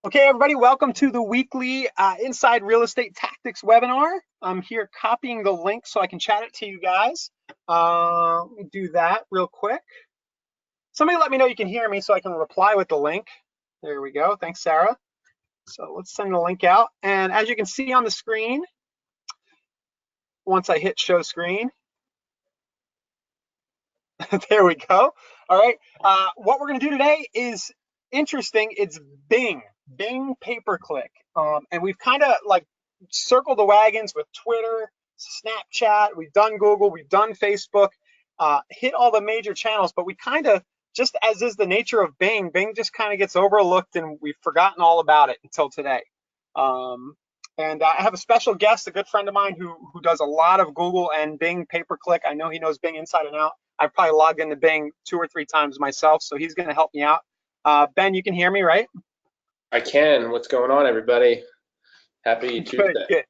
Okay, everybody, welcome to the weekly Inside Real Estate Tactics webinar. I'm here copying the link so I can chat it to you guys. Let me do that real quick. Somebody let me know you can hear me so I can reply with the link. There we go. Thanks, Sarah. So let's send the link out. And as you can see on the screen, once I hit show screen, there we go. All right. What we're going to do today is interesting. It's Bing pay-per-click. And we've kind of like circled the wagons with Twitter, Snapchat. We've done Google. We've done Facebook. Hit all the major channels, but we kind of, just as is the nature of Bing just kind of gets overlooked and we've forgotten all about it until today. And I have a special guest, a good friend of mine who does a lot of Google and Bing pay-per-click. I know he knows Bing inside and out. I've probably logged into Bing 2 or 3 times myself, so he's going to help me out. Ben, you can hear me, right? I can. What's going on, everybody? Happy Tuesday. Good.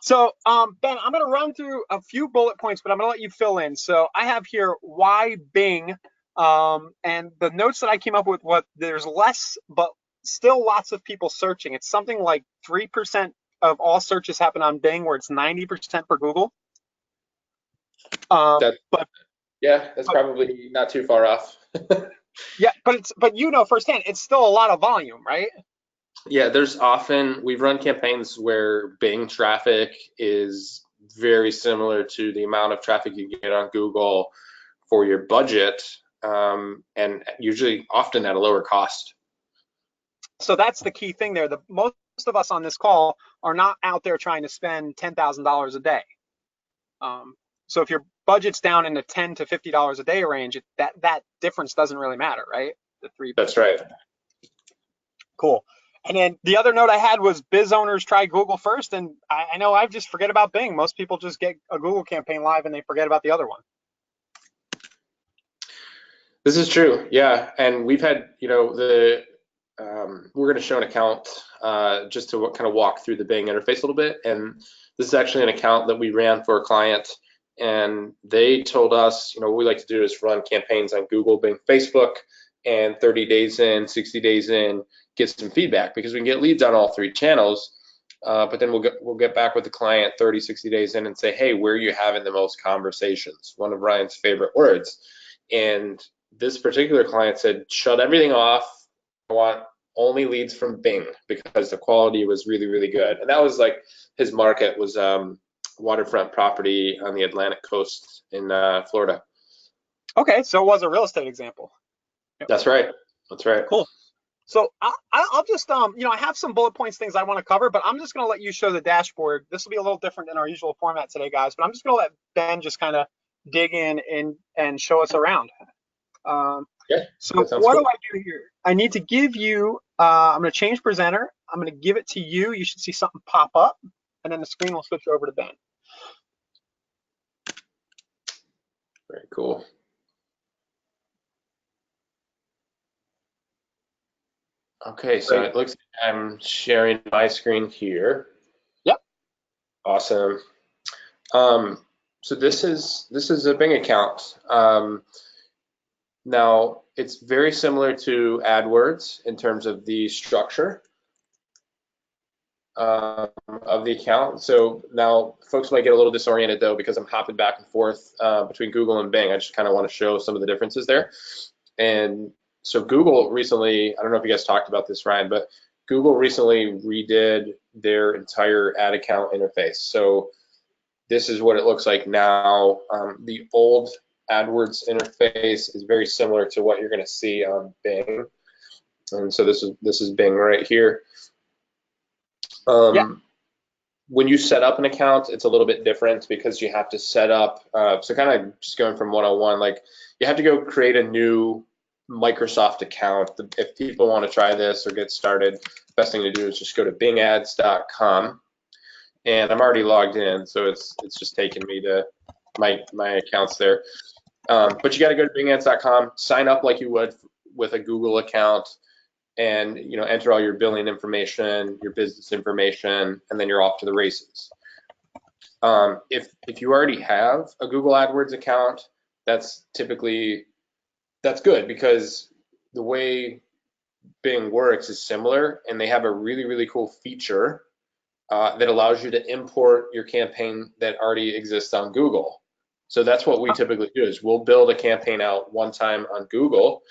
So, Ben, I'm going to run through a few bullet points, but I'm going to let you fill in. So I have here why Bing, and the notes that I came up with, there's less, but still lots of people searching. It's something like 3% of all searches happen on Bing, where it's 90% for Google. That's probably not too far off. Yeah, but you know firsthand, it's still a lot of volume, right? Yeah, we've run campaigns where Bing traffic is very similar to the amount of traffic you get on Google for your budget, and usually often at a lower cost. So that's the key thing there. Most of us on this call are not out there trying to spend $10,000 a day. So if your budget's down in the $10 to $50 a day range, that difference doesn't really matter, right? That's right. Cool. And then the other note I had was biz owners try Google first. And I know I just forget about Bing. Most people just get a Google campaign live and they forget about the other one. This is true. Yeah. And we've had, we're going to show an account just to kind of walk through the Bing interface a little bit. And this is actually an account that we ran for a client. And they told us, what we like to do is run campaigns on Google, Bing, Facebook, and 30 days in, 60 days in, get some feedback, because we can get leads on all 3 channels. But then we'll get back with the client 30, 60 days in and say, hey, where are you having the most conversations? One of Ryan's favorite words. And this particular client said, shut everything off. I want only leads from Bing, because the quality was really, really good. And that was like his market was waterfront property on the Atlantic coast in Florida. Okay, so it was a real estate example. That's right. Cool. So I'll just, I have some bullet points, things I want to cover, but I'm just going to let you show the dashboard. This will be a little different than our usual format today, guys, but I'm just going to let Ben just kind of dig in and show us around. So what cool. do I do here? I need to give you, I'm going to change presenter. I'm going to give it to you. You should see something pop up, and then the screen will switch over to Ben. Very cool. Okay, so it looks like I'm sharing my screen here. Yep. Awesome. So this is a Bing account. Now it's very similar to AdWords in terms of the structure of the account. So now folks might get a little disoriented though, because I'm hopping back and forth between Google and Bing. I just kind of want to show some of the differences there. And so Google recently, I don't know if you guys talked about this, Ryan, but Google recently redid their entire ad account interface. So this is what it looks like now. The old AdWords interface is very similar to what you're going to see on Bing. And so this is Bing right here. When you set up an account, it's a little bit different, because you have to set up, so kind of just going from 101, like you have to go create a new Microsoft account. If people want to try this or get started, the best thing to do is just go to bingads.com, and I'm already logged in, so it's just taking me to my accounts there. But you got to go to bingads.com, sign up like you would with a Google account, and enter all your billing information, your business information, and then you're off to the races. If you already have a Google AdWords account, that's good, because the way Bing works is similar, and they have a really, really cool feature that allows you to import your campaign that already exists on Google. So that's what we typically do is we'll build a campaign out one time on Google,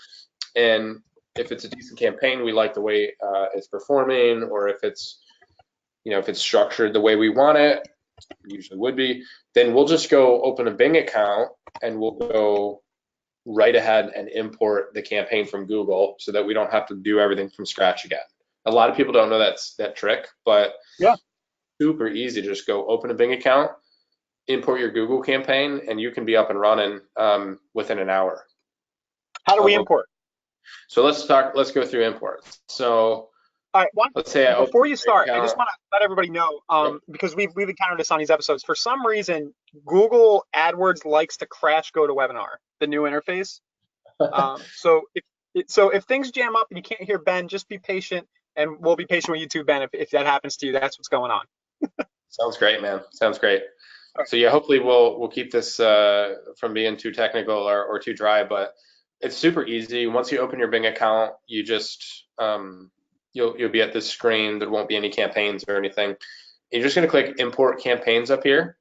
and if it's a decent campaign, we like the way it's performing, or if it's, you know, if it's structured the way we want it, usually would be, then we'll just go open a Bing account and we'll go right ahead and import the campaign from Google so that we don't have to do everything from scratch again. A lot of people don't know that trick, but Yeah. super easy to just go open a Bing account, import your Google campaign, and you can be up and running within an hour. How do we import? So let's go through imports. So All right, let's say before you start, I just account. want to let everybody know, because we've encountered this on these episodes. For some reason, Google AdWords likes to crash GoToWebinar, the new interface. So if things jam up and you can't hear Ben, just be patient, and we'll be patient with you too, Ben. If that happens to you, that's what's going on. Sounds great, man. Sounds great. All right. So yeah, hopefully we'll keep this from being too technical or too dry, but it's super easy. Once you open your Bing account, you just you'll be at this screen. There won't be any campaigns or anything. You're just going to click import campaigns up here,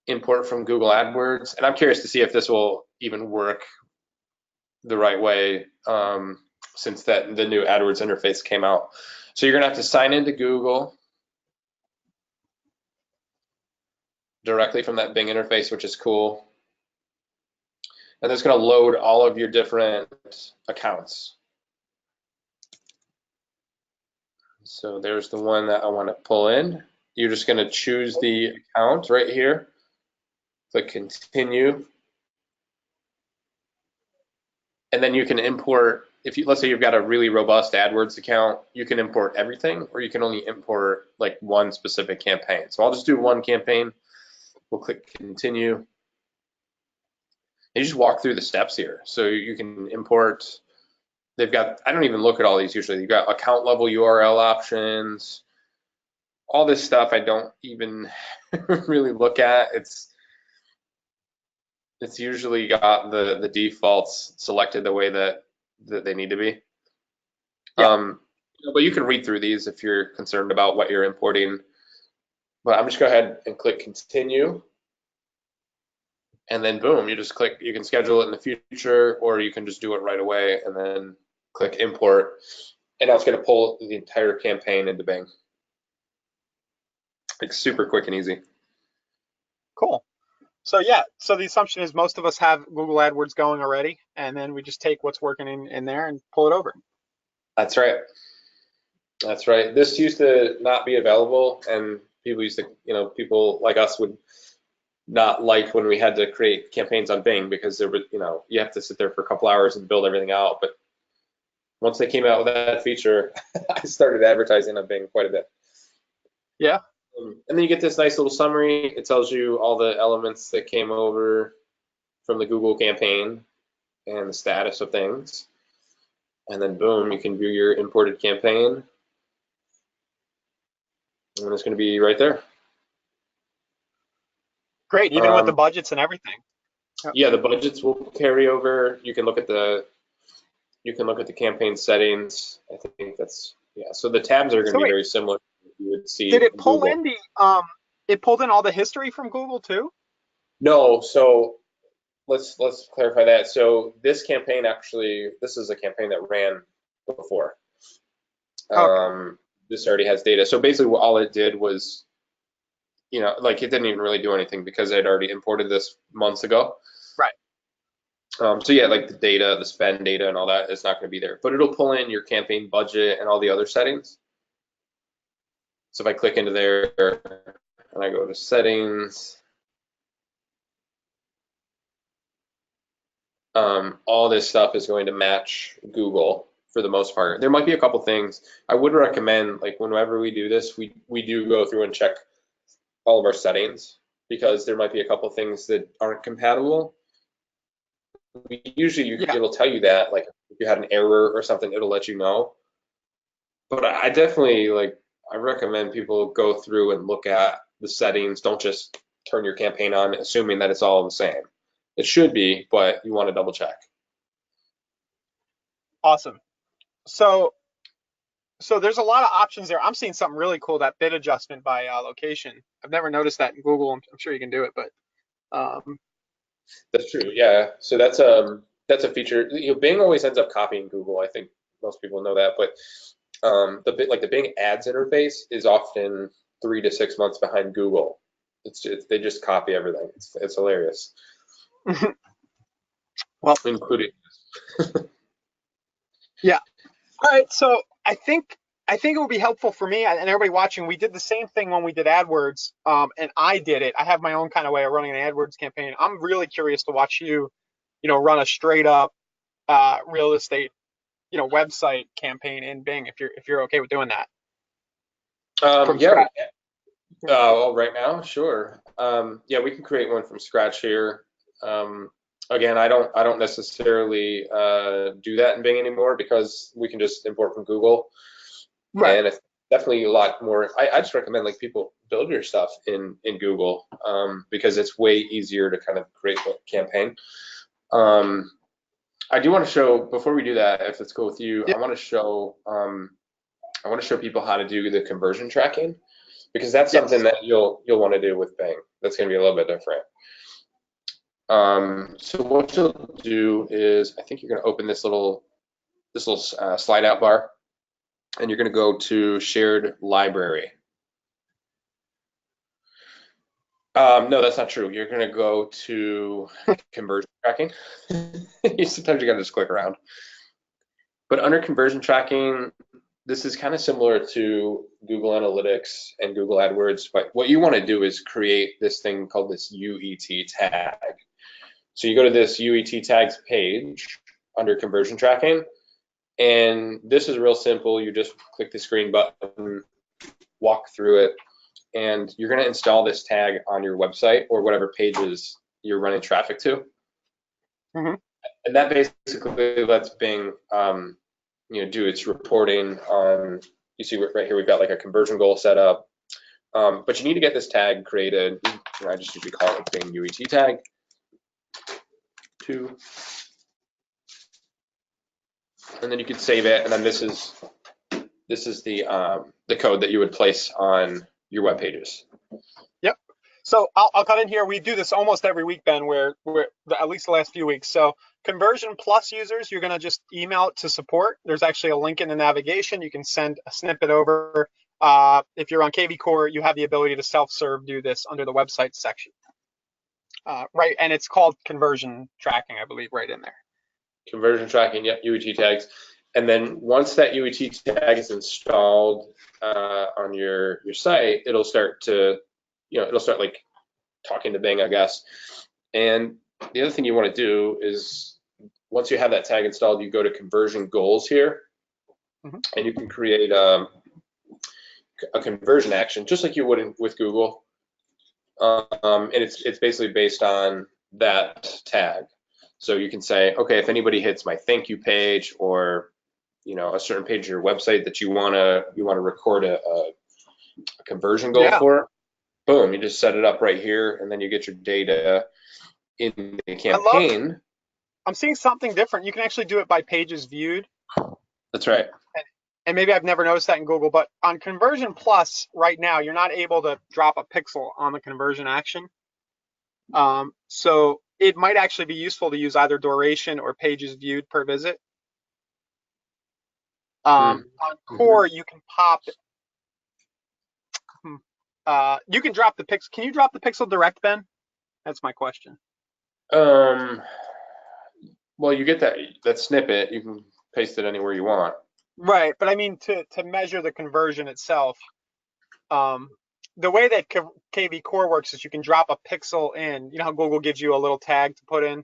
import from Google AdWords, and I'm curious to see if this will even work the right way since the new AdWords interface came out. So you're going to have to sign into Google directly from that Bing interface, which is cool. And it's going to load all of your different accounts. So there's the one that I want to pull in. You're just going to choose the account right here. Click continue. And then you can import, let's say you've got a really robust AdWords account, you can import everything, or you can only import like one specific campaign. So I'll just do one campaign. We'll click continue. And you just walk through the steps here. So you can import. They've got, I don't even look at all these usually. You've got account level URL options, all this stuff I don't even really look at. It's usually got the defaults selected the way that they need to be. Yeah. But you can read through these if you're concerned about what you're importing. But I'm just go ahead and click continue. And then boom, you just click, you can schedule it in the future, or you can just do it right away and then click import, and that's going to pull the entire campaign into Bing. It's super quick and easy. Cool. So yeah, so the assumption is most of us have Google AdWords going already, and then we just take what's working in there and pull it over. That's right. That's right. This used to not be available, and people used to, people like us would not like when we had to create campaigns on Bing because there would, you have to sit there for a couple hours and build everything out. But once they came out with that feature, I started advertising on Bing quite a bit. Yeah. And then you get this nice little summary. It tells you all the elements that came over from the Google campaign and the status of things. And then boom, you can view your imported campaign. And it's going to be right there. Great, even with the budgets and everything. Yeah, the budgets will carry over. You can look at the campaign settings. I think that's, yeah. So the tabs are going to be very similar. You would see. Did it pull in it pulled in all the history from Google too? No, so let's clarify that. So this campaign actually, this is a campaign that ran before. Okay. This already has data. So basically all it did was, like it didn't even really do anything because I'd already imported this months ago. Right. So yeah, like the data, the spend data and all that is not going to be there, but it'll pull in your campaign budget and all the other settings. So if I click into there and I go to settings, all this stuff is going to match Google for the most part. There might be a couple things I would recommend, like whenever we do this, we do go through and check all of our settings because there might be a couple things that aren't compatible. Usually it'll tell you that, like if you had an error or something, it'll let you know. But I definitely I recommend people go through and look at the settings. Don't just turn your campaign on assuming that it's all the same. It should be, but you want to double check. Awesome. So so there's a lot of options there. I'm seeing something really cool, that bid adjustment by location. I've never noticed that in Google. I'm sure you can do it, but um, That's true. Yeah. So that's a feature. You know, Bing always ends up copying Google. I think most people know that, but the Bing ads interface is often 3 to 6 months behind Google. They just copy everything. It's hilarious, well, including. yeah. All right. So I think it would be helpful for me and everybody watching. We did the same thing when we did AdWords, and I did it. I have my own kind of way of running an AdWords campaign. I'm really curious to watch you, run a straight up real estate, website campaign in Bing if you're okay with doing that from Yeah. scratch. Well, right now, sure. Yeah, we can create one from scratch here. Um, Again, I don't necessarily do that in Bing anymore because we can just import from Google, Right. and it's definitely a lot more. I just recommend like people build your stuff in Google because it's way easier to kind of create a campaign. Um, I do want to show before we do that, if it's cool with you, Yeah. I want to show people how to do the conversion tracking because that's something Yes. that you'll want to do with Bing. That's going to be a little bit different. So what you'll do is, I think you're going to open this little slide out bar, and you're going to go to Shared Library. No, that's not true. You're going to go to Conversion Tracking. Sometimes you got to just click around. But under Conversion Tracking, this is kind of similar to Google Analytics and Google AdWords, but what you want to do is create this thing called this UET tag. So you go to this UET tags page under conversion tracking, and this is real simple. You just click the green button, walk through it, and you're going to install this tag on your website or whatever pages you're running traffic to. Hmm. And that basically lets Bing, do its reporting on. You see right here, we've got like a conversion goal set up, but you need to get this tag created. I just usually call it Bing UET tag. And then you could save it, and then this is the code that you would place on your web pages. Yep. So I'll cut in here. We do this almost every week, Ben, where at least the last few weeks. So Conversion Plus users, you're going to just email it to support. There's actually a link in the navigation. You can send a snippet over. If you're on KV Core, you have the ability to self-serve do this under the website section. Right, and it's called conversion tracking, I believe, right in there. Conversion tracking, yep, UET tags. And then once that UET tag is installed on your site, it'll start like talking to Bing, I guess. And the other thing you want to do is once you have that tag installed, you go to conversion goals here, and you can create a conversion action just like you would with Google. And it's basically based on that tag. So you can say, okay, if anybody hits my thank you page or a certain page of your website that you wanna record a conversion goal Yeah, for, boom, you just set it up right here, and then you get your data in the I love. campaign. I'm seeing something different. You can actually do it by pages viewed. That's right. And maybe I've never noticed that in Google, but on Conversion Plus right now, you're not able to drop a pixel on the conversion action. So it might actually be useful to use either duration or pages viewed per visit. On Mm-hmm. Core, you can pop. You can drop the pixel. Can you drop the pixel direct, Ben? That's my question. Um, well, you get that snippet, you can paste it anywhere you want. Right, but I mean to measure the conversion itself. Um, the way that KV Core works is you can drop a pixel in. You know how Google gives you a little tag to put in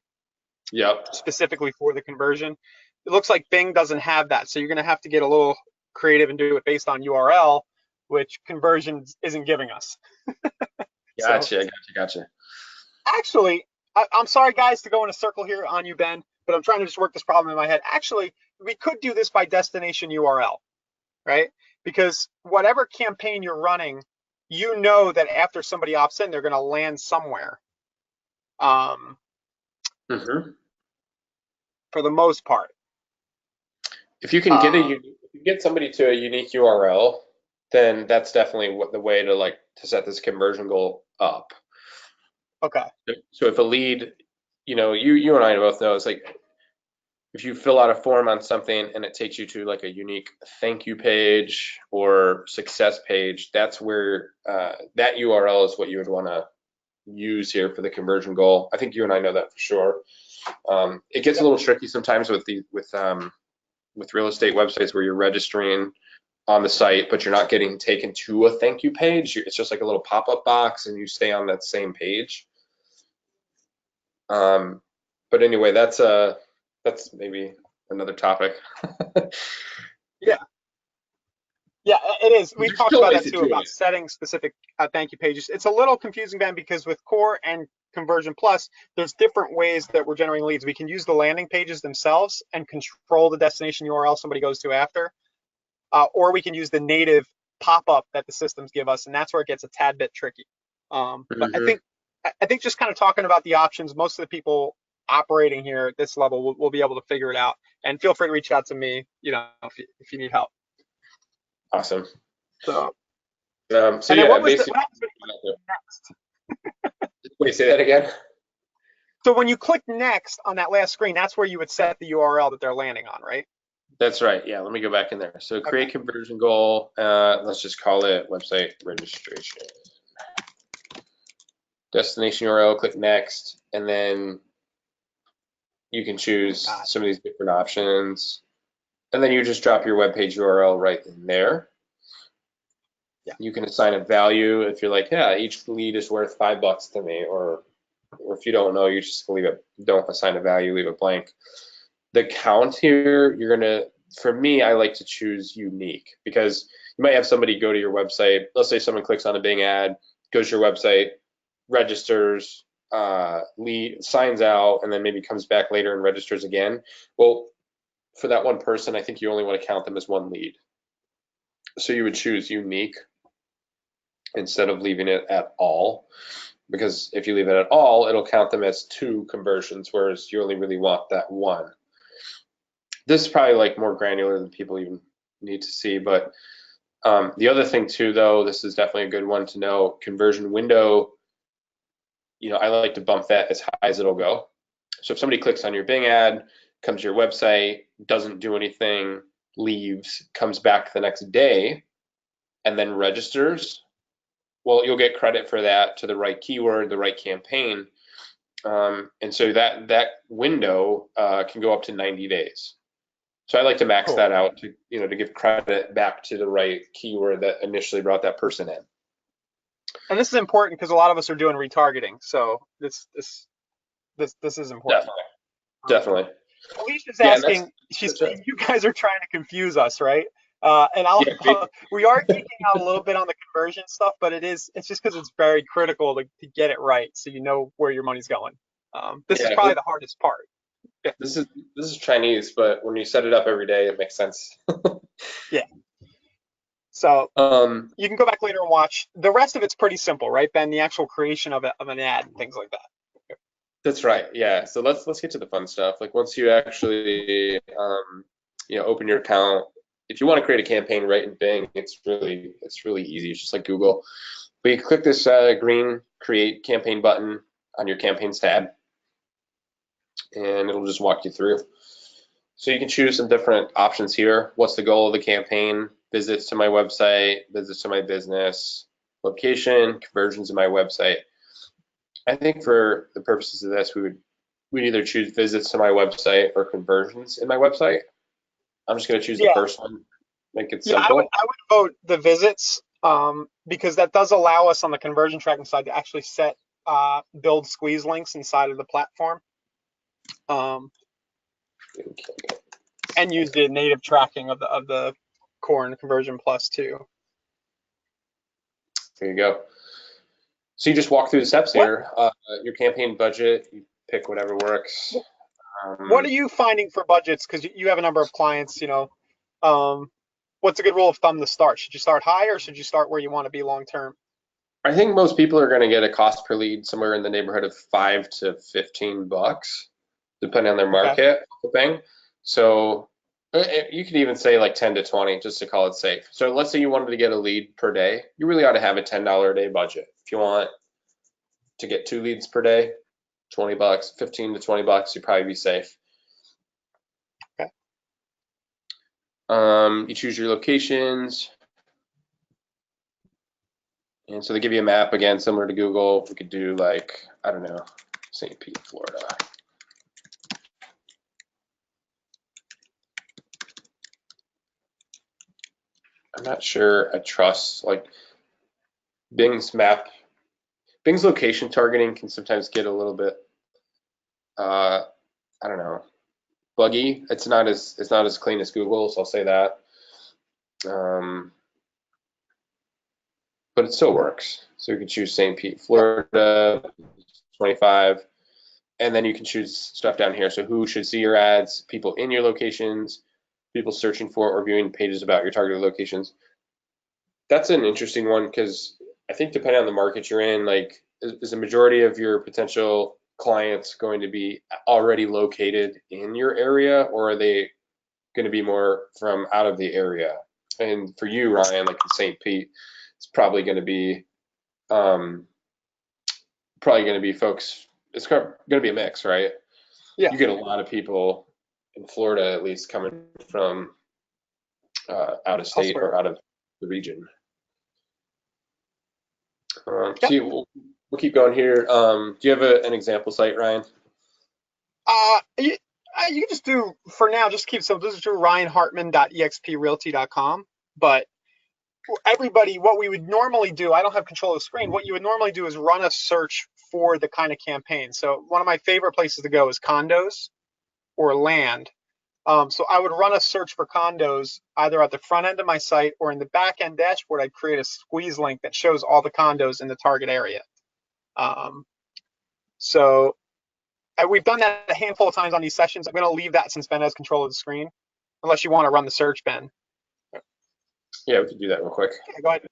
Yep. specifically for the conversion? It looks like Bing doesn't have that, so you're going to have to get a little creative and do it based on URL, which conversion isn't giving us. So Gotcha. actually, I'm sorry, guys, to go in a circle here on you, Ben, but I'm trying to just work this problem in my head. Actually, we could do this by destination URL, right? Because whatever campaign you're running, you know that after somebody opts in, they're going to land somewhere. Mm-hmm. For the most part. If you can get if you get somebody to a unique URL, then that's definitely the way to to set this conversion goal up. Okay. So if a lead, you and I both know, it's like if you fill out a form on something and it takes you to like a unique thank you page or success page, that's where that URL is what you would want to use here for the conversion goal. I think you and I know that for sure. It gets a little tricky sometimes with real estate websites where you're registering on the site, but you're not getting taken to a thank you page. It's just like a little pop-up box, and you stay on that same page. But anyway, that's maybe another topic. Yeah. Yeah, it is. We've There's talked still about ways that to too, do about it. setting specific thank you pages. It's a little confusing, Ben, because with Core and Conversion Plus, there's different ways that we're generating leads. We can use the landing pages themselves and control the destination URL somebody goes to after, or we can use the native pop-up that the systems give us, and that's where it gets a tad bit tricky. But Mhm. I think just kind of talking about the options, most of the people operating here at this level will be able to figure it out. And feel free to reach out to me, if you need help. Awesome. So, So and then yeah, what basically, happens when you click next? wait, say that again. So when you click next on that last screen, that's where you would set the URL that they're landing on, right? That's right. Yeah, let me go back in there. So Okay. create conversion goal. Let's just call it website registration. Destination URL, click next, and then you can choose Got it. some of these different options. And then you just drop your web page URL right in there. Yeah. You can assign a value if you're like, yeah, each lead is worth $5 to me, or if you don't know, you just leave it, don't assign a value, leave it blank. The count here, for me, I like to choose unique, because you might have somebody go to your website. Let's say someone clicks on a Bing ad, goes to your website, registers, signs out, and then maybe comes back later and registers again. Well, for that one person, I think you only want to count them as one lead. So you would choose unique instead of leaving it at all, because if you leave it at all, it'll count them as 2 conversions, whereas you only really want that one. This is probably like more granular than people even need to see, but the other thing too, though, this is definitely a good one to know. Conversion window, I like to bump that as high as it'll go. So if somebody clicks on your Bing ad, comes to your website, doesn't do anything, leaves, comes back the next day, and then registers, well, you'll get credit for that to the right keyword, the right campaign. And so that window can go up to 90 days. So I like to max Cool. that out to give credit back to the right keyword that initially brought that person in. And this is important because a lot of us are doing retargeting. So this is important. Definitely, Um, definitely. Alicia's Yeah, and that's asking, she's that's right. saying you guys are trying to confuse us, right? And Yeah, we are geeking out a little bit on the conversion stuff, but it's just because it's very critical to get it right, so you know where your money's going. This is yeah. probably the hardest part. Yeah, This is Chinese, but when you set it up every day, it makes sense. yeah. So um, you can go back later and watch. The rest of it's pretty simple, right, Ben? The actual creation of an ad and things like that. that's right. Yeah. So let's get to the fun stuff. Like once you actually open your account, if you want to create a campaign right in Bing, it's really easy. It's just like Google. But you click this green create campaign button on your campaigns tab, and it'll just walk you through. So you can choose some different options here. What's the goal of the campaign? Visits to my website, visits to my business, location, conversions to my website. I think for the purposes of this, we'd either choose visits to my website or conversions in my website. I'm just going to choose the Yeah, first one, make it yeah. simple. I would vote the visits, because that does allow us on the conversion tracking side to actually set build squeeze links inside of the platform. Um, Okay, and use the native tracking of the core and conversion plus too. here you go. So you just walk through the steps What here. Your campaign budget, you pick whatever works. what are Um, you finding for budgets? Because you have a number of clients, um, what's a good rule of thumb to start? Should you start high or should you start where you want to be long term? I think most people are going to get a cost per lead somewhere in the neighborhood of $5 to $15, depending on their Okay. market. Thing. So You could even say like 10 to 20 just to call it safe. So let's say you wanted to get a lead per day. You really ought to have a $10 a day budget. If you want to get 2 leads per day, 20 bucks, 15 to 20 bucks, you'd probably be safe. Okay. You choose your locations. And so they give you a map again, similar to Google. We could do like, I don't know, St. Pete, Florida. I'm not sure I trust like Bing's map. Bing's location targeting can sometimes get a little bit, I don't know, buggy. It's not as clean as Google, so I'll say that. But it still works. So you can choose St. Pete, Florida, 25, and then you can choose stuff down here. So who should see your ads, people in your locations, people searching for or viewing pages about your targeted locations. That's an interesting one because I think depending on the market you're in, like is the majority of your potential clients going to be already located in your area, or are they going to be more from out of the area? And for you, Ryan, like in St. Pete, it's probably going to be folks. It's going to be a mix, right? Yeah. You get a lot of people in Florida, at least, coming from out of state Elsewhere. or out of the region. Yep. See, we'll keep going here. Do you have an example site, Ryan? You can just do, for now, just keep simple. Just do ryanhartman.exprealty.com. But everybody, what we would normally do, I don't have control of the screen. What you would normally do is run a search for the kind of campaign. So one of my favorite places to go is condos or land. So I would run a search for condos either at the front end of my site or in the back end dashboard. I'd create a squeeze link that shows all the condos in the target area. So we've done that a handful of times on these sessions. I'm going to leave that since Ben has control of the screen, unless you want to run the search, Ben. Yeah, we could do that real quick. Yeah, go ahead.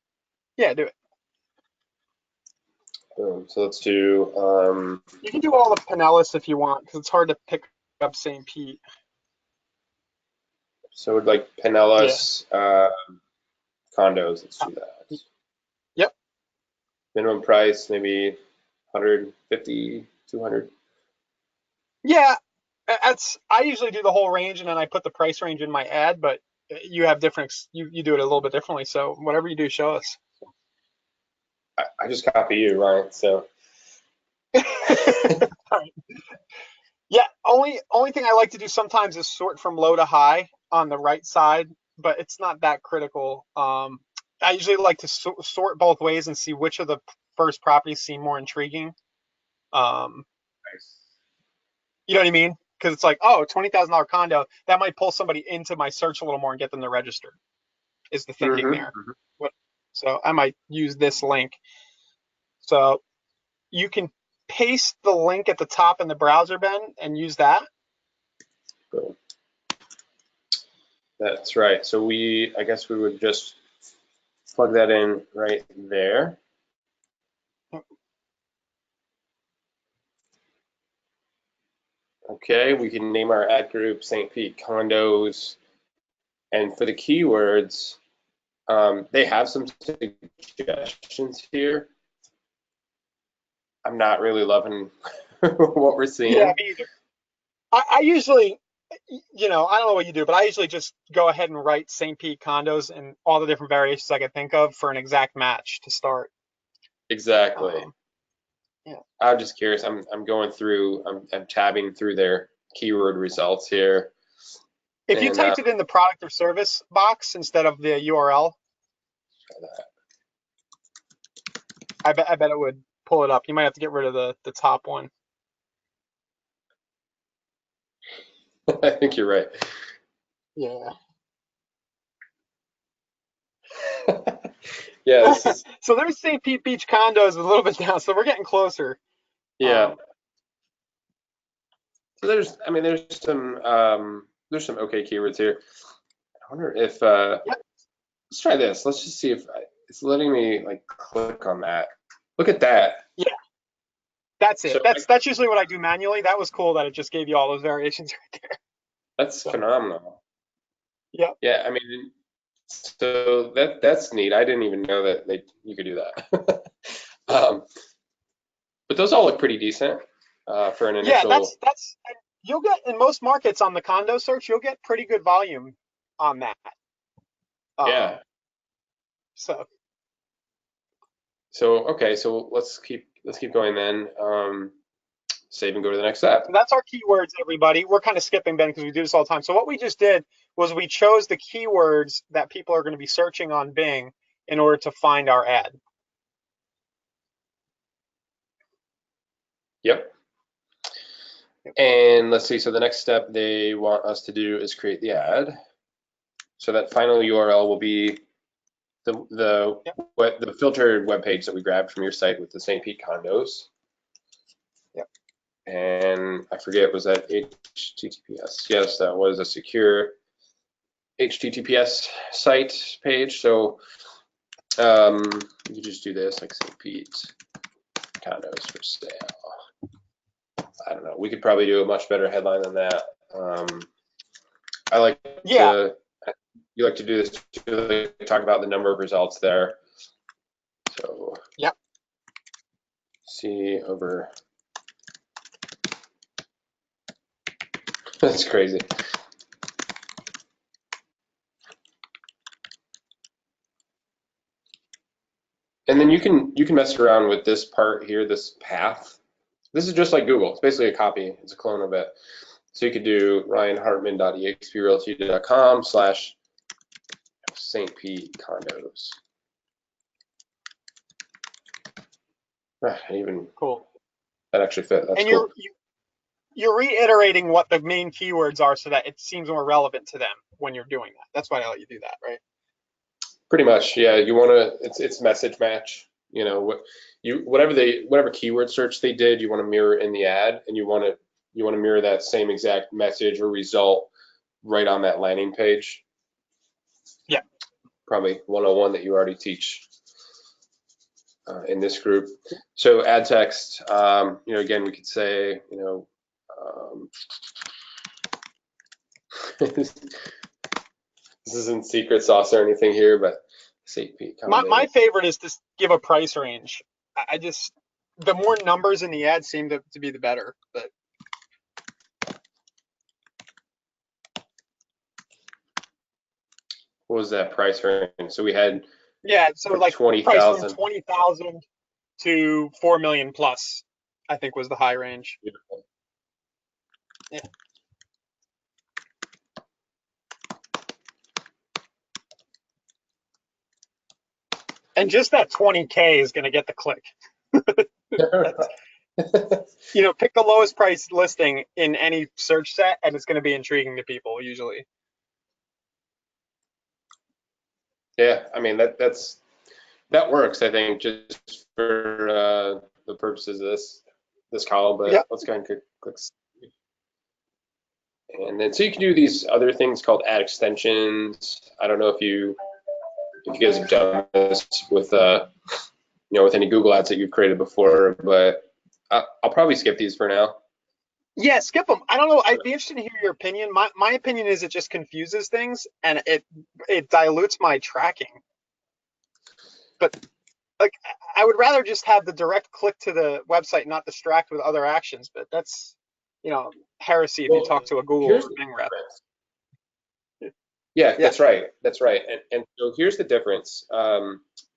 Yeah, do it. So let's do. You can do all of Pinellas if you want, because it's hard to pick up St. Pete. So we'd like Pinellas condos. Let's do that. Yep. Minimum price maybe 150, 200. Yeah, I usually do the whole range and then I put the price range in my ad, but you have different, you do it a little bit differently. So whatever you do, show us. I just copy you, Ryan. So. All right. Yeah, only thing I like to do sometimes is sort from low to high on the right side, but it's not that critical. I usually like to sort both ways and see which of the first properties seem more intriguing. Nice. You know what I mean? Because it's like, oh, $20,000 condo, that might pull somebody into my search a little more and get them to register, is the thinking there. So I might use this link. So you can paste the link at the top in the browser, Ben, and use that. Cool. That's right. So I guess we would just plug that in right there. Okay, we can name our ad group St. Pete condos. And for the keywords, they have some suggestions here. I'm not really loving what we're seeing. Yeah, me either. I usually, I don't know what you do, but I usually just go ahead and write St. Pete condos and all the different variations I could think of for an exact match to start. Exactly. Yeah. I'm just curious. I'm going through. I'm tabbing through their keyword results here. If you typed it in the product or service box instead of the URL, I bet it would pull it up. You might have to get rid of the top one. I think you're right. Yeah. Yeah. This is, so there's St. Pete Beach condos a little bit down, so we're getting closer. yeah. So there's some okay keywords here. I wonder if let's try this. Let's just see if it's letting me like click on that. Look at that. Yeah. That's it. So that's usually what I do manually. That was cool that it just gave you all those variations right there. That's phenomenal. Yep. Yeah, I mean, so that's neat. I didn't even know that you could do that. Um, but those all look pretty decent for an Yeah, initial. you'll get in most markets on the condo search, you'll get pretty good volume on that. Um, Yeah. so So okay, so let's keep going then. Save and go to the next step. that's our keywords, everybody. We're kind of skipping, Ben, because we do this all the time. So what we just did was we chose the keywords that people are going to be searching on Bing in order to find our ad. Yep. And let's see. So the next step they want us to do is create the ad. So that final URL will be Yep. the filtered web page that we grabbed from your site with the St. Pete condos. Yep. And I forget, was that HTTPS? Yes, that was a secure HTTPS site page. So you just do this like St. Pete condos for sale. I don't know. We could probably do a much better headline than that. I like Yeah. to. You like to do this. You like to talk about the number of results there. So Yep. see over. That's crazy. And then you can mess around with this part here, this path. This is just like Google. It's basically a copy. It's a clone of it. So you could do ryanhartman.exprealty.com / St. Pete condos. Even Cool. that actually fit. That's And cool. you're reiterating what the main keywords are so that it seems more relevant to them when you're doing that. That's why I let you do that, right? Pretty much, yeah. You want to. It's message match. You know what whatever keyword search they did, you want to mirror in the ad, and you want to mirror that same exact message or result right on that landing page. Yeah. Probably 101 that you already teach in this group. So ad text, again, we could say, this isn't secret sauce or anything here, but St. Pete My condo. favorite is to give a price range. I just the more numbers in the ad seem to be the better. But What was that price range? So we had yeah, so from like price from 20,000. 20,000 to 4 million plus, I think was the high range. Yeah. And just that 20K is going to get the click. That's, pick the lowest price listing in any search set, and it's going to be intriguing to people usually. Yeah, I mean that works, I think, just for the purposes of this column. Yeah. But let's go ahead and click. And then so you can do these other things called ad extensions. I don't know if you guys have done this with with any Google ads that you've created before, but I'll probably skip these for now. Yeah, skip them. I don't know. I'd be interested to hear your opinion. My opinion is it just confuses things and it dilutes my tracking. But like I would rather just have the direct click to the website, not distract with other actions. But that's heresy if you Well, talk to a Google here's or the Bing rep. difference. Yeah, Yeah. that's right. That's right. And so here's the difference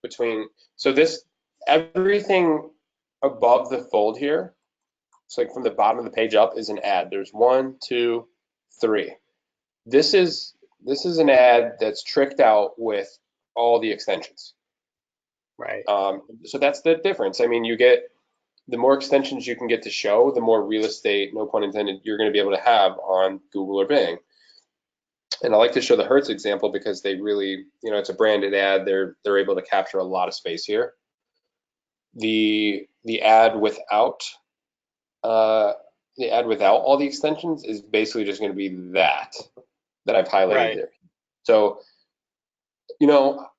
between so this everything above the fold here. So like from the bottom of the page up is an ad. There's 1, 2, 3. This is an ad that's tricked out with all the extensions. Right. So that's the difference. I mean, you get the more extensions you can get to show, the more real estate, no pun intended, you're going to be able to have on Google or Bing. And I like to show the Hertz example because they really, it's a branded ad. They're able to capture a lot of space here. The ad without uh, all the extensions is basically just going to be that I've highlighted Right. there. So,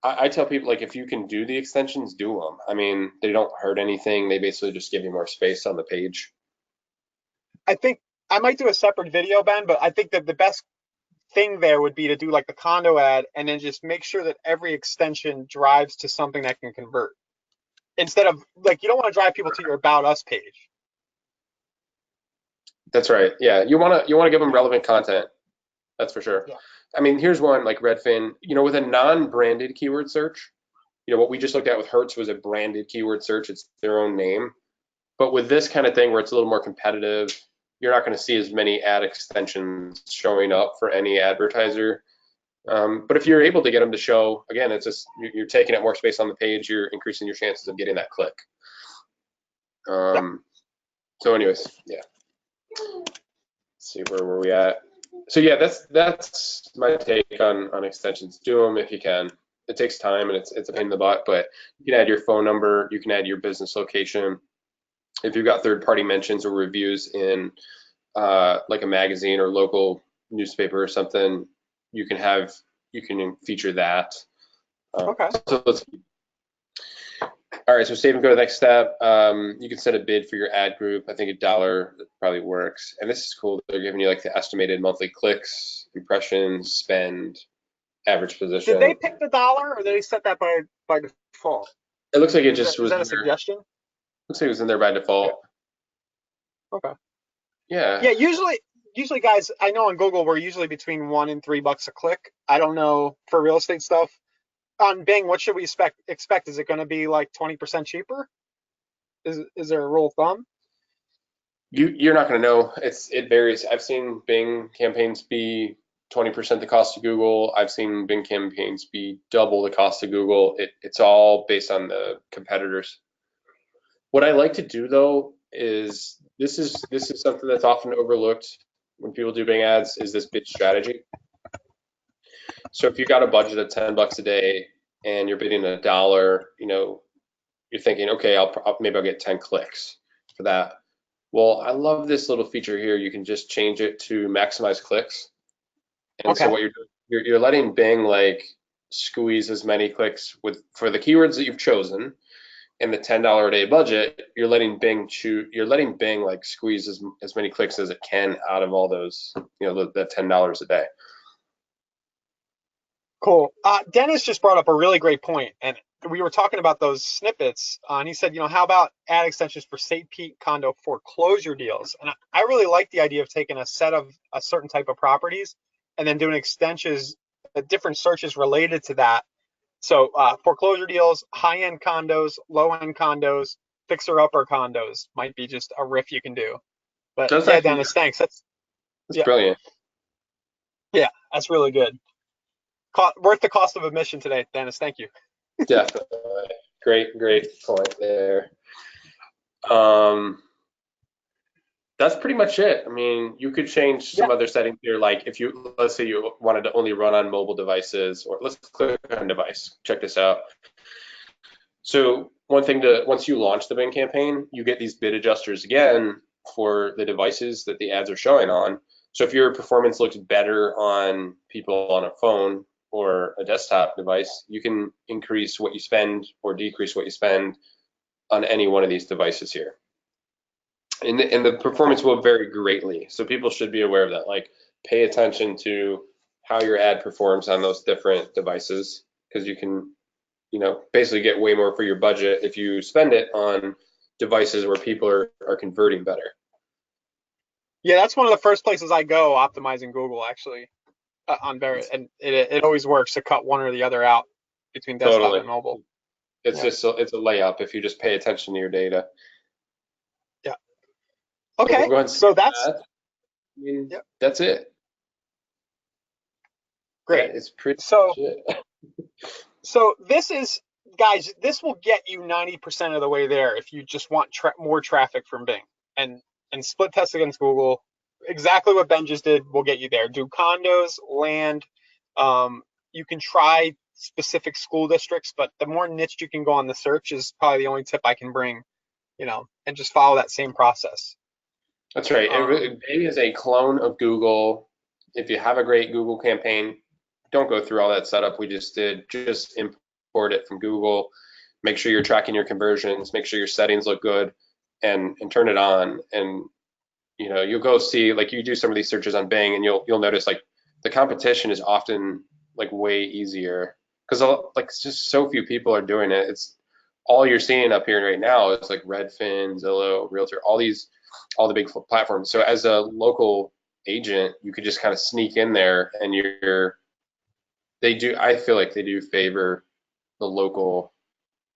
I tell people like if you can do the extensions, do them. I mean, they don't hurt anything. They basically just give you more space on the page. I think I might do a separate video, Ben, but I think that the best thing there would be to do like the condo ad and then just make sure that every extension drives to something that can convert. Instead of like, you don't want to drive people to your About Us page. That's right. Yeah, you want to give them relevant content. That's for sure. Yeah. I mean, here's one like Redfin. With a non-branded keyword search, what we just looked at with Hertz was a branded keyword search. It's their own name. But with this kind of thing where it's a little more competitive, you're not going to see as many ad extensions showing up for any advertiser. But if you're able to get them to show, again, it's just you're taking up more space on the page. You're increasing your chances of getting that click. So, anyways, yeah. Let's see, where were we at? So yeah, that's my take on extensions. Do them if you can. It takes time and it's a pain in the butt, but you can add your phone number, you can add your business location. If you've got third-party mentions or reviews in like a magazine or local newspaper or something, you can feature that. Okay. So all right, so save and go to the next step. You can set a bid for your ad group. I think $1 probably works. And this is cool. They're giving you like the estimated monthly clicks, impressions, spend, average position. Did they pick the dollar or did they set that by default? It looks like it just was Is that a in there. suggestion? Looks like it was in there by default. Okay. Yeah. Yeah, usually guys, I know on Google we're usually between $1 and $3 a click. I don't know for real estate stuff. On Bing, what should we expect? Is it going to be like 20% cheaper? Is there a rule of thumb? You're not going to know. It varies. I've seen Bing campaigns be 20% the cost of Google. I've seen Bing campaigns be double the cost of Google. It's all based on the competitors. What I like to do though is this is something that's often overlooked when people do Bing ads is this bid strategy. So if you got a budget of $10 a day and you're bidding $1, you're thinking, okay, maybe I'll get 10 clicks for that. Well, I love this little feature here. You can just change it to maximize clicks. And so what you're doing, you're letting Bing like squeeze as many clicks for the keywords that you've chosen and the $10 a day budget. You're letting Bing like squeeze as many clicks as it can out of all those, the $10 a day. Cool. Dennis just brought up a really great point, and we were talking about those snippets, and he said, how about ad extensions for St. Pete condo foreclosure deals? And I really like the idea of taking a set of a certain type of properties and then doing extensions, different searches related to that. So foreclosure deals, high-end condos, low-end condos, fixer-upper condos might be just a riff you can do. But yeah, Dennis, thanks. That's brilliant. Yeah, that's really good. Worth the cost of admission today, Dennis. Thank you. Definitely. Great point there. That's pretty much it. I mean, you could change some other settings here. Like let's say you wanted to only run on mobile devices, or let's click on device. Check this out. So once you launch the Bing campaign, you get these bid adjusters again for the devices that the ads are showing on. So if your performance looks better on people on a phone or a desktop device, you can increase what you spend or decrease what you spend on any one of these devices here. And the performance will vary greatly. So people should be aware of that. Like, pay attention to how your ad performs on those different devices, because you can, basically get way more for your budget if you spend it on devices where people are converting better. Yeah, that's one of the first places I go optimizing Google, actually. And it always works to cut one or the other out between desktop and mobile. It's it's a layup if you just pay attention to your data. Yeah. Okay. So that's it. Great. It's pretty. So this is, guys, this will get you 90% of the way there if you just want more traffic from Bing and split test against Google. Exactly what Ben just did will get you there. Do condos, land. You can try specific school districts, but the more niche you can go on the search is probably the only tip I can bring, and just follow that same process. That's right. Bing is a clone of Google. If you have a great Google campaign, don't go through all that setup we just did. Just import it from Google. Make sure you're tracking your conversions. Make sure your settings look good, and turn it on. And you'll go see, like, you do some of these searches on Bing, and you'll notice like the competition is often like way easier because like just so few people are doing it. It's all you're seeing up here right now is like Redfin, Zillow, Realtor, all the big platforms. So as a local agent, you could just kind of sneak in there and I feel like they do favor the local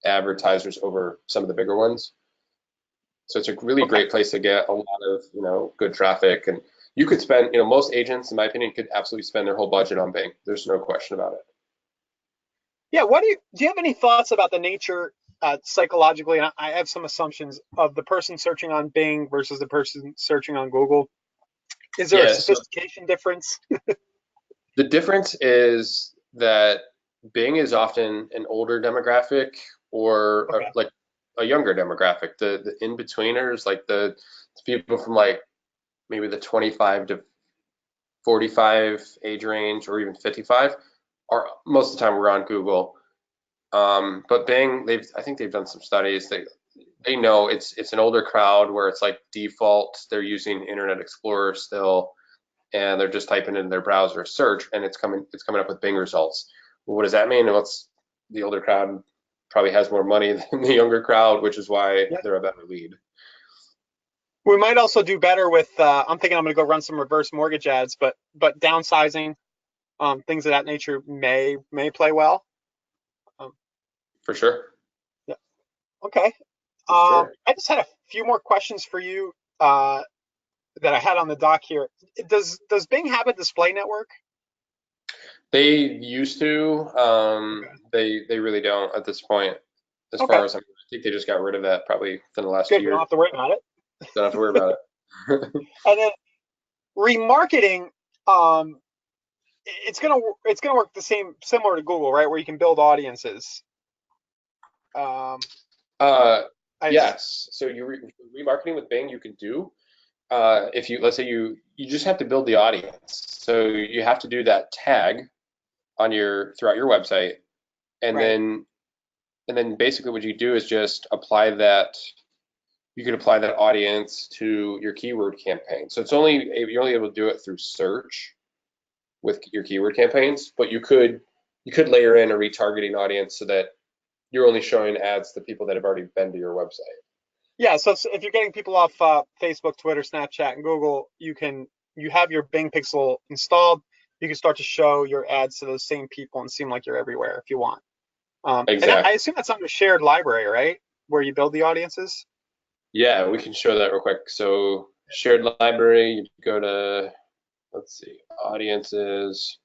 advertisers over some of the bigger ones. So it's a really Okay. great place to get a lot of, good traffic. And you could spend, most agents, in my opinion, could absolutely spend their whole budget on Bing. There's no question about it. Yeah. Do you have any thoughts about the nature psychologically? And I have some assumptions of the person searching on Bing versus the person searching on Google. Is there a Yeah, so sophistication difference? the difference is that Bing is often an older demographic or Okay. like a younger demographic. The in-betweeners, like the people from like maybe the 25 to 45 age range or even 55 are most of the time we're on Google. But Bing, I think they've done some studies. They know it's an older crowd where it's like default they're using Internet Explorer still, and they're just typing in their browser search, and it's coming up with Bing results. Well, what does that mean? Well, the older crowd probably has more money than the younger crowd, which is why Yeah. they're a better lead. We might also do better with. I'm thinking I'm going to go run some reverse mortgage ads, but downsizing, things of that nature may play well. Um, For sure. yeah. Okay. For sure. I just had a few more questions for you that I had on the dock here. Does Bing have a display network? They used to. Okay. They really don't at this point. As Okay. far as I think they just got rid of that probably within the last Good. We don't year. have to worry about it. Don't have to worry about it. And then remarketing, um, it's gonna work the same, similar to Google, right? Where you can build audiences. Um, Uh, I just yes. So remarketing with Bing you can do. If let's say you just have to build the audience. So you have to do that tag on throughout your website, and right. then basically what you do is just apply that. You can apply that audience to your keyword campaign. So you're only able to do it through search with your keyword campaigns, but you could layer in a retargeting audience so that you're only showing ads to people that have already been to your website. Yeah. So if you're getting people off Facebook, Twitter, Snapchat, and Google, you have your Bing Pixel installed. You can start to show your ads to those same people and seem like you're everywhere if you want. And I Exactly. assume that's on the shared library, right? Where you build the audiences. Yeah, we can show that real quick. So shared library, you go to, let's see, audiences,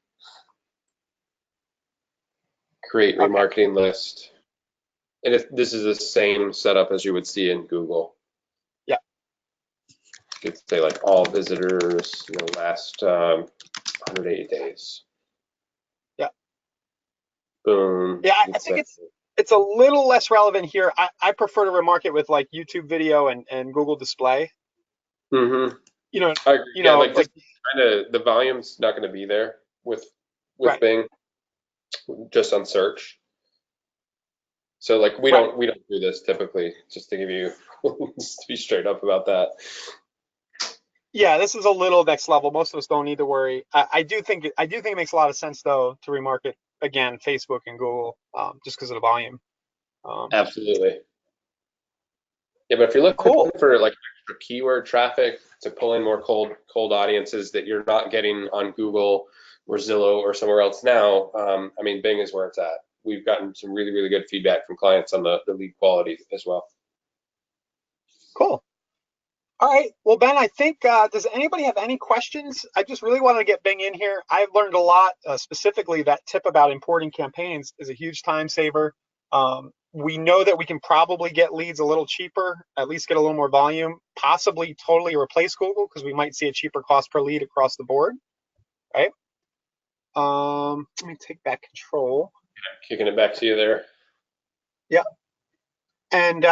create Okay. remarketing list. And this is the same setup as you would see in Google. Yeah. You could say like all visitors, last 180 days. Yeah. Boom. Yeah. I It's think it's a little less relevant here. I prefer to remarket with like YouTube video and Google Display. mm-hmm. You know, I agree. Yeah, like like just kind of the volume's not going to be there with right, Bing just on search. So like right. we don't do this typically, just to give you just to be straight up about that. Yeah, this is a little next level. Most of us don't need to worry. I do think it makes a lot of sense though to remarket again Facebook and Google, just because of the volume. Um, Absolutely. Yeah, but if you're looking cool. for like extra keyword traffic to pull in more cold audiences that you're not getting on Google or Zillow or somewhere else now, I mean, Bing is where it's at. We've gotten some really, really good feedback from clients on the lead quality as well. Cool. All right. Well, Ben, I think, does anybody have any questions? I just really wanted to get Bing in here. I've learned a lot, specifically that tip about importing campaigns is a huge time saver. We know that we can probably get leads a little cheaper, at least get a little more volume, possibly totally replace Google because we might see a cheaper cost per lead across the board, right? Let me take back control. Kicking it back to you there. Yeah. And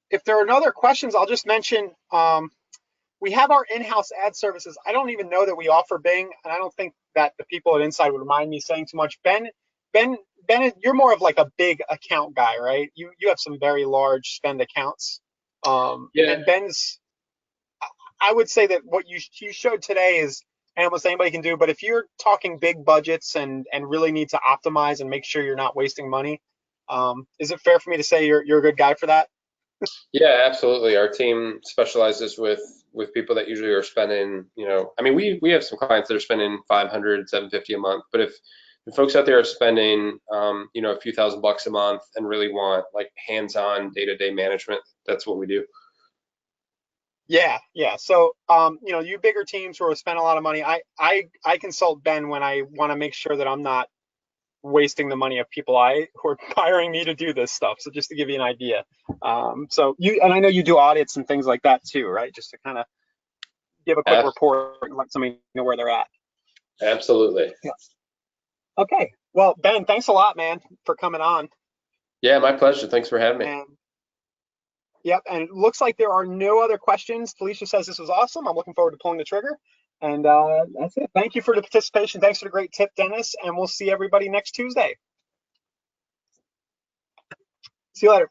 if there are no other questions, I'll just mention we have our in-house ad services. I don't even know that we offer Bing, and I don't think that the people at Inside would mind me saying too much. Ben, you're more of like a big account guy, right? You have some very large spend accounts. Yeah. And Ben's, I would say that what you showed today is almost anybody can do. But if you're talking big budgets and really need to optimize and make sure you're not wasting money, is it fair for me to say you're a good guy for that? Yeah, absolutely. Our team specializes with people that usually are spending, I mean, we have some clients that are spending 500, 750 a month, but if folks out there are spending, a few $1,000 a month and really want like hands-on day-to-day management, that's what we do. Yeah, yeah. So, you bigger teams who spend a lot of money, I consult Ben when I want to make sure that I'm not wasting the money of people who are hiring me to do this stuff. So just to give you an idea. So and I know you do audits and things like that too, right? Just to kind of give a quick Ab- report and let somebody know where they're at. Absolutely. Yeah. Okay. Well, Ben, thanks a lot, man, for coming on. Yeah, my pleasure. Thanks for having me. And yep, and it looks like there are no other questions. Felicia says this was awesome. I'm looking forward to pulling the trigger. And that's it. Thank you for the participation. Thanks for the great tip, Dennis. And we'll see everybody next Tuesday. See you later.